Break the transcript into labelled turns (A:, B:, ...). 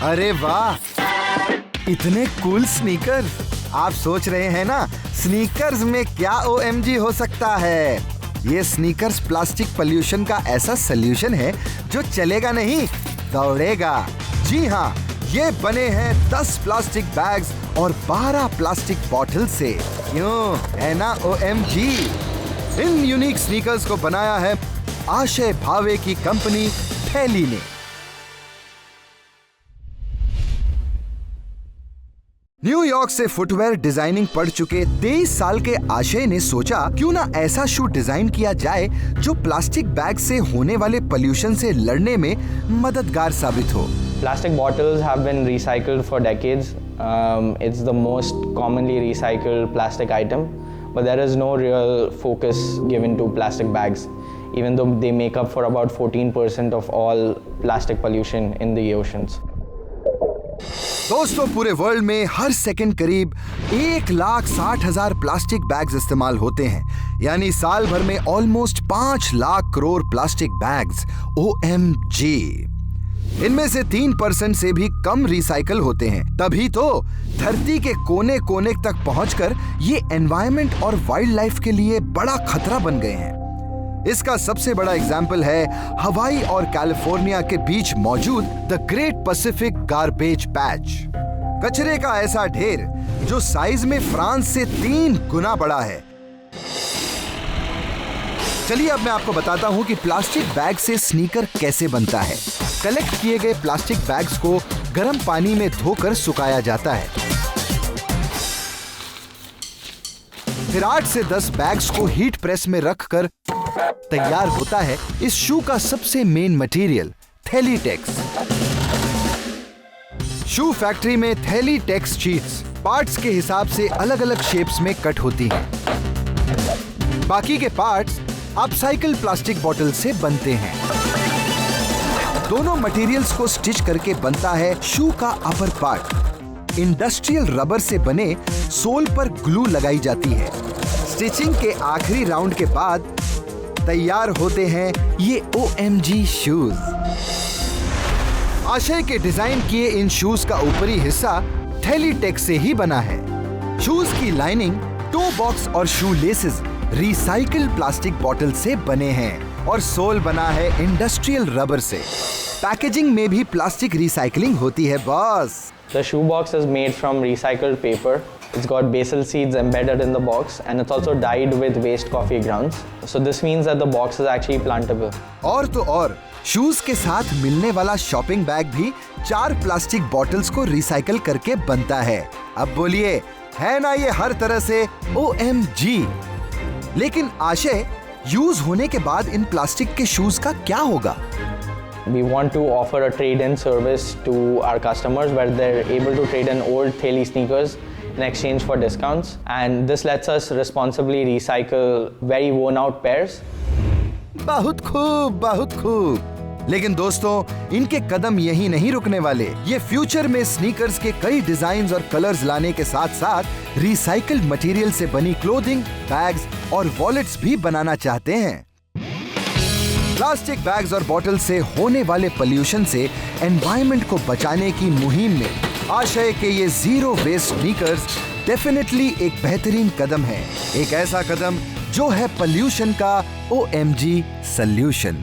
A: अरे वाह, इतने कूल स्नीकर। आप सोच रहे हैं ना स्नीकर्स में क्या OMG हो सकता है। ये स्नीकर्स प्लास्टिक पोल्यूशन का ऐसा सल्यूशन है जो चलेगा नहीं, दौड़ेगा। जी हाँ, ये बने हैं 10 प्लास्टिक बैग्स और 12 प्लास्टिक बॉटल से। क्यों है ना OMG। इन यूनिक स्नीकर्स को बनाया है आशय भावे की कंपनी थैली ने। न्यूयॉर्क से फुटवेयर डिजाइनिंग पढ़ चुके 23 साल के आशय ने सोचा क्यों ना ऐसा शू डिजाइन किया जाए जो प्लास्टिक बैग से होने वाले पोल्यूशन से लड़ने में मददगार साबित हो।
B: Plastic bottles have been recycled for decades. It's the most commonly recycled plastic item, but there is no real focus given to plastic bags, even though they make up for about 14% of all plastic pollution in the oceans.
A: दोस्तों, पूरे world में हर second करीब 1,60,000 plastic bags इस्तेमाल होते हैं, यानी साल भर में almost 5 lakh crore plastic bags OMG। इनमें से 3% से भी कम रिसाइकल होते हैं। तभी तो धरती के कोने कोने तक पहुंचकर ये एनवायरनमेंट और वाइल्ड लाइफ के लिए बड़ा खतरा बन गए हैं। इसका सबसे बड़ा एग्जाम्पल है हवाई और कैलिफोर्निया के बीच मौजूद the great Pacific garbage patch. कचरे का ऐसा ढेर जो साइज में फ्रांस से 3 गुना बड़ा है। चलिए अब मैं आपको बताता हूं कि प्लास्टिक बैग से स्नीकर कैसे बनता है। कलेक्ट किए गए प्लास्टिक बैग्स को गर्म पानी में धोकर सुखाया जाता है। फिर 8 से 10 बैग्स को हीट प्रेस में रखकर तैयार होता है इस शू का सबसे मेन मटेरियल थैलीटेक्स। शू फैक्ट्री में थैलीटेक्स शीट्स पार्ट्स के हिसाब से अलग अलग शेप्स में कट होती हैं। बाकी के पार्ट्स अपसाइकिल प्लास्टिक बॉटल से बनते हैं। दोनों मटेरियल्स को स्टिच करके बनता है शू का अपर पार्ट। इंडस्ट्रियल रबर से बने सोल पर ग्लू लगाई जाती है। स्टिचिंग के आखिरी राउंड के बाद तैयार होते हैं ये OMG शूज। आशय के डिजाइन किए इन शूज का ऊपरी हिस्सा थैलीटेक्स से ही बना है। शूज की लाइनिंग, टो बॉक्स और shoe laces recycle plastic bottle से बने हैं और सोल बना है इंडस्ट्रियल रबर से। पैकेजिंग में भी प्लास्टिक रिसाइकलिंग होती है boss.
B: The shoe box is made from recycled paper. It's got basil seeds embedded in the box, and it's also dyed with waste coffee grounds. So this means that the box is actually plantable.
A: और तो और shoes के साथ मिलने वाला shopping bag भी 4 plastic bottles को recycle करके बनता है। अब बोलिए, है ना ये हर तरह से OMG। लेकिन आशय, यूज होने के बाद इन प्लास्टिक के शूज का क्या होगा?
B: We want to offer a trade-in service to our customers where they're able to trade in old Theli sneakers in exchange for discounts, and this lets us responsibly recycle very worn-out pairs.
A: बहुत खूब, बहुत खूब। लेकिन दोस्तों, इनके कदम यही नहीं रुकने वाले। ये फ्यूचर में स्नीकर्स के कई डिजाइन्स और कलर्स लाने के साथ साथ रिसाइकल्ड मटेरियल से बनी क्लोथिंग, बैग्स और वॉलेट्स भी बनाना चाहते हैं। प्लास्टिक बैग्स और बोतल से होने वाले पोल्यूशन से एनवायरनमेंट को बचाने की मुहिम में आशय के ये जीरो वेस्ट स्नीकर्स डेफिनेटली एक बेहतरीन कदम है। एक ऐसा कदम जो है पोल्यूशन का OMG सल्यूशन।